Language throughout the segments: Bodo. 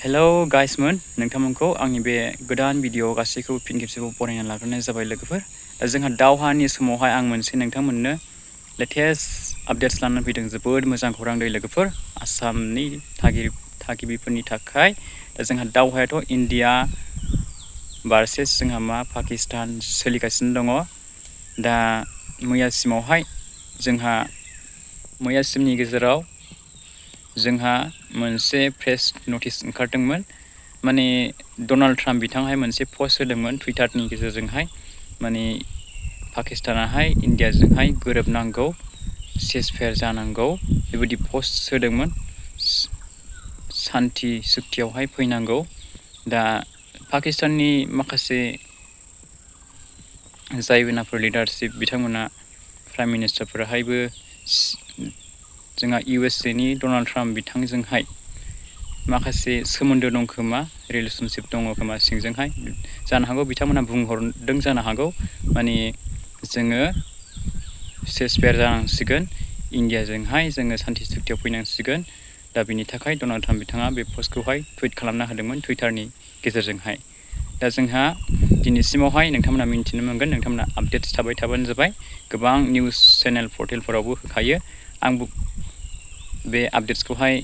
Hello guys मोन नोंथांमोनखौ आंनि बे गोदान भिडिअ गासैखौबो फिन खेबसेबाव बरायना लाग्रोनाय जाबाय लोगोफोर दा जोंहा दावहानि समावहाय आं मोनसे नोंथांमोननो लेटेस्ट आपडेट्स लानानै फैदों जोबोद मोजां खौरां दै लोगोफोर आसामनि थागिबिफोरनि थाखाय दा जोंहा दावहायाथ' इन्डिया भार्सेस जोंहा मा पाकिस्तान सोलिगासिनो दङ दा मैयासिमनि गेजेराव जोंहा मोनसे प्रेस नटिस ओंखारदोंमोन माने डनाल्ड ट्राम्प बिथाङाहाय मोनसे पस्ट होदोंमोन टुइटारनि गेजेरजोंहाय माने पाकिस्तानाहाय इन्डियाजोंहाय गोरोबनांगौ सेसफेयार जानांगौ बेबायदि पस्ट होदोंमोन शान्ति सुक्तियावहाय फैनांगौ दा पाकिस्ताननि माखासे जायफोर लिडारशिप बिथांमोना प्राइम मिनिस्टारफोराहायबो जोंहा USA नि डनाल्ड ट्राम्प बिथांजोंहाय माखासे सोमोन्दो दं खोमा रिलेशनशिप दङ खोमा सिंजोंहाय जानो हागौ बिथांमोना बुंहरदों जानो हागौ माने जोङो सेसफेयार जानांसिगोन इन्डियाजोंहाय जोङो शान्ति सुक्तियाव फैनांसिगोन दा बिनि थाखाय डनाल्ड ट्राम्प बिथाङा बे पस्टखौहाय टुइट खालामना होदोंमोन टुइटारनि गेजेरजोंहाय दा जोंहा दिनैसिमावहाय नोंथांमोना मिन्थिनो मोनगोन नोंथांमोना आपडेट्स थाबाय थाबानो जाबाय गोबां निउस चेनेल पर्टेलफोरावबो होखायो आंबो बे आपडेट्सखौहाय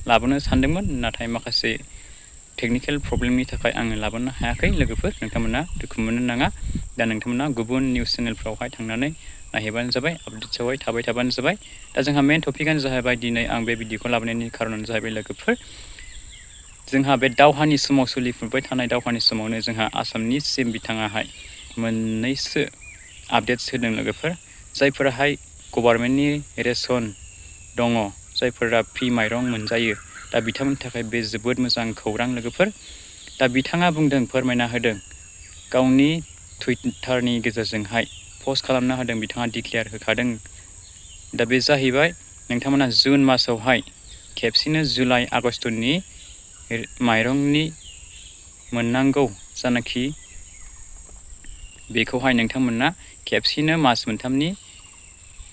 लाबोनो सानदोंमोन नाथाय माखासे टेक्निकेल प्रब्लेमनि थाखाय आङो लाबोनो हायाखै लोगोफोर नोंथांमोना दुखु मोननो नाङा दा नोंथांमोना गुबुन निउस चेनेलफ्रावहाय थांनानै नायहैबानो जाबाय आपडेट्सआवहाय थाबाय थाबानो जाबाय दा जोंहा मेन टपिकआनो जाहैबाय दिनै आं बे भिडिअखौ लाबोनायनि खारनानो जाहैबाय लोगोफोर जोंहा बे दावहानि समाव सोलिफुबाय थानाय दावहानि समावनो जोंहा आसामनि CM बिथाङाहाय मोननैसो आपडेट्स होदों लोगोफोर जायफोराहाय गभर्नमेन्टनि रेसन दङ जायफोरा फ्रि माइरं मोनजायो दा बिथांमोननि थाखाय बे जोबोद मोजां खौरां लोगोफोर दा बिथाङा बुंदों फोरमायना होदों गावनि टुइटारनि गेजेरजोंहाय पस्ट खालामना होदों बिथाङा डिक्लेयार होखादों दा बे जाहैबाय नोंथांमोना जुन मासावहाय खेबसेनो जुलाइ आगस्टनि माइरंनि मोननांगौ जानाखि बेखौहाय नोंथांमोना खेबसेनो मास मोनथामनि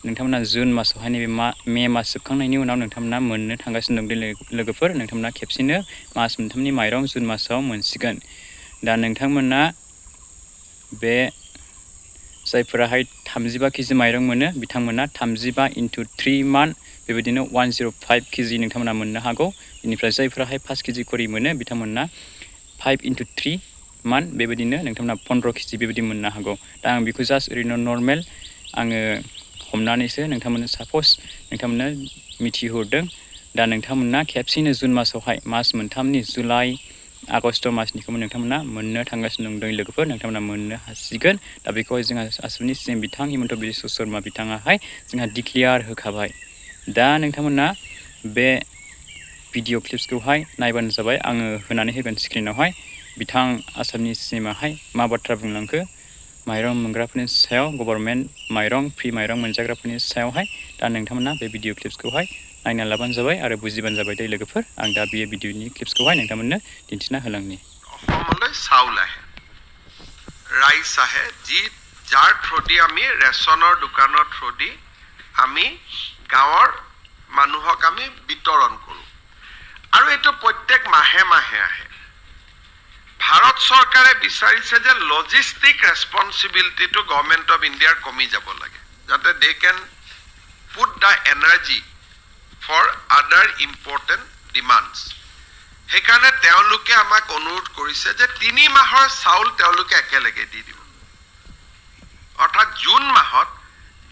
नोंथांमोना जुन मासावहाय नैबे मे मास जोबखांनायनि उनाव नोंथांमोना मोननो थांगासिनो दं लोगोफोर नोंथांमोना खेबसेनो मास मोनथामनि माइरं जुन मासाव मोनसिगोन दा नोंथांमोना बे जायफोराहाय 35 केजि माइरं मोनो बिथांमोना 35 × 3 मान्थ बेबायदिनो 105 केजि नोंथांमोना मोननो हागौ बेनिफ्राय जायफोराहाय 5 केजि खरि मोनो बिथांमोना 5 × 3 मान्थ बेबायदिनो नोंथांमोना 15 केजि बेबायदि मोननो हागौ दा आं बेखौ जास्ट ओरैनो नर्मेल आङो हमनानैसो नोंथांमोननो साप'ज नोंथांमोननो मिथिहरदों दा नोंथांमोना खेबसेनो जुन मासावहाय मास मोनथामनि जुलाइ आगस्ट मासनिखौबो नोंथांमोना मोननो थांगासिनो दं लोगोफोर नोंथांमोना मोननो हासिगोन दा बेखौहाय जोंहा आसामनि CM बिथां हिमन्त बिश्व शर्मा बिथाङाहाय जोंहा डिक्लेयार होखाबाय दा नोंथांमोना बे भिडिअ क्लिप्सखौहाय नायबानो जाबाय आङो होनानै होगोन स्क्रिनावहाय बिथां आसामनि CMआहाय मा बाथ्रा बुंलांखो माइरं मोनग्राफोरनि सायाव गभर्नमेन्ट माइरं फ्रि माइरं मोनजाग्राफोरनि सायावहाय दा नोंथांमोना बे भिडिअ क्लिप्सखौहाय नायना लाबानो जाबाय आरो बुजिबानो जाबाय दै लोगोफोर आं दा बे भिडिअनि क्लिप्सखौहाय नोंथांमोननो दिन्थिना होलांनि অসমলৈ চাউল আহে ৰাইচ আহে যি যাৰ থ্ৰুদি আমি ৰেচনৰ দোকানৰ থ্ৰুদি আমি গাঁৱৰ মানুহক আমি বিতৰণ কৰোঁ আৰু এইটো প্ৰত্যেক মাহে মাহে আহে ভাৰত চৰকাৰে বিচাৰিছে যে লজিষ্টিক ৰেছপন্সিবিলিটিটো গভৰ্নমেণ্ট অফ ইণ্ডিয়াৰ কমি যাব লাগে যাতে দে কেন পুট দ্য এনাৰ্জি ফৰ আদাৰ ইম্পৰ্টেণ্ট ডিমাণ্ডছ সেইকাৰণে তেওঁলোকে আমাক অনুৰোধ কৰিছে যে 3 মাহৰ চাউল তেওঁলোকে একেলগে দি দিব অৰ্থাৎ জুন মাহত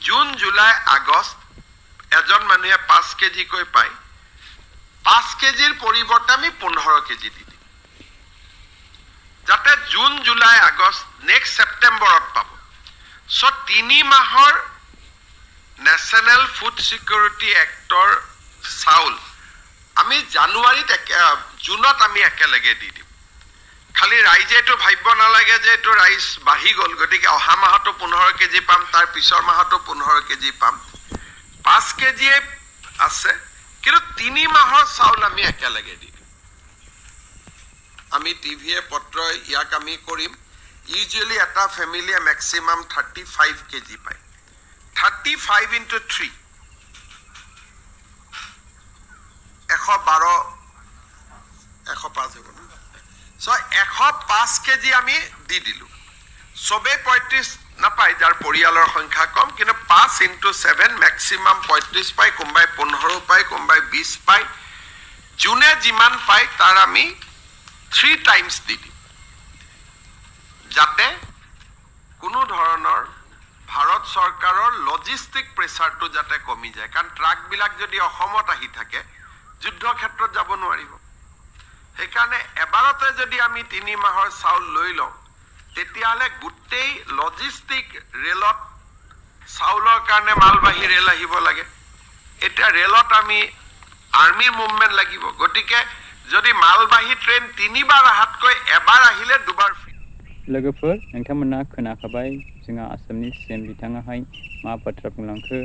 জুন জুলাই আগষ্ট এজন মানুহে 5 কেজি কৈ পায় 5 কেজিৰ পৰিৱৰ্তে আমি 15 কেজি দি দিম যাতে জুন জুলাই আগষ্ট নেক্সট সেপ্টেম্বৰত পাব সো 3 মাহৰ নেশ্যনেল ফুড সিকিউৰিটি এক্টৰ চাউল আমি জানুৱাৰীত জুনত আমি একেলগে দি দিম খালি ৰাইজে এইটো ভাবিব নালাগে যে এইটো ৰাইচ বাঢ়ি গ'ল গতিকে অহা মাহতো 15 কেজি পাম তাৰ পিছৰ মাহতো 15 কেজি পাম 5 কেজি আছে কিন্তু 3 মাহৰ চাউল আমি একেলগে দি দিম আমি টিভিয়ে পত্ৰ ইয়াক আমি কৰিম ইউজুৱেলি এটা ফেমিলিয়ে ম্যাক্সিমাম 35 কেজি পায় 35 × 3 112 112 105 হ'ব না সো 105 কেজি আমি দি দিলো সবে 35 নাপায় যাৰ পৰিয়ালৰ সংখ্যা কম কিন্তু 5 * 7 ম্যাক্সিমাম 35 পায় কোনবাই 15 পায় কোনবাই 20 পায় জুনে যিমান পায় তাৰ আমি 3 টাইমছ দি দিম যাতে কোনো ধৰণৰ ভাৰত চৰকাৰৰ লজিষ্টিক প্ৰেছাৰটো যাতে কমি যায় কাৰণ ট্ৰাক বিলাক যদি অসমত আহি থাকে যুদ্ধ ক্ষেত্ৰত যাব নোৱাৰিব সেইকাৰণে এবাৰতে যদি আমি 3 মাহৰ চাউল লৈ লওঁ তেতিয়ালে গুটেই লজিষ্টিক ৰেলত চাউলৰ কাৰণে মালবাহী ৰেল আহিব লাগে এটা ৰেলত আমি আৰ্মি মুভমেন্ট লাগিব গটিকে যদি মালবাহী ট্ৰেইন 3 বাৰ আহাতকৈ এবাৰ আহিলে দুবাৰ लोगोफोर नोंथांमोना खोनाखाबाय जोंहा आसामनि सीएम बिथाङाहाय मा बाथ्रा बुंलांखो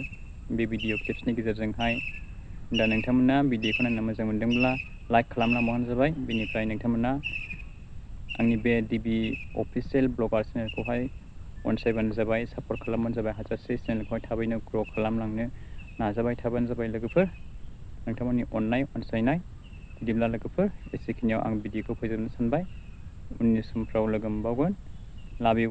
बे भिडिअ क्लिप्सनि गेजेरजोंहाय दा नोंथांमोना भिडिअखौ नायनो मोजां मोनदोंब्ला लाइक खालामलांबानो जाबाय बेनिफ्राय नोंथांमोना आंनि बे डिबि अफिसियेल ब्लगार चेनेलखौहाय अनसायबानो जाबाय सापर्ट खालामबानो जाबाय हाजासे चेनेलखौहाय थाबैनो ग्र' खालामलांनो नाजाबाय थाबानो जाबाय लोगोफोर नोंथांमोननि अननाय अनसायनाय बिदिब्ला लोगोफोर एसेखिनियाव आं भिडिअखौ फोजोबनो सानबाय उननि समफ्राव लोगो मोनबावगोन लाभ इउ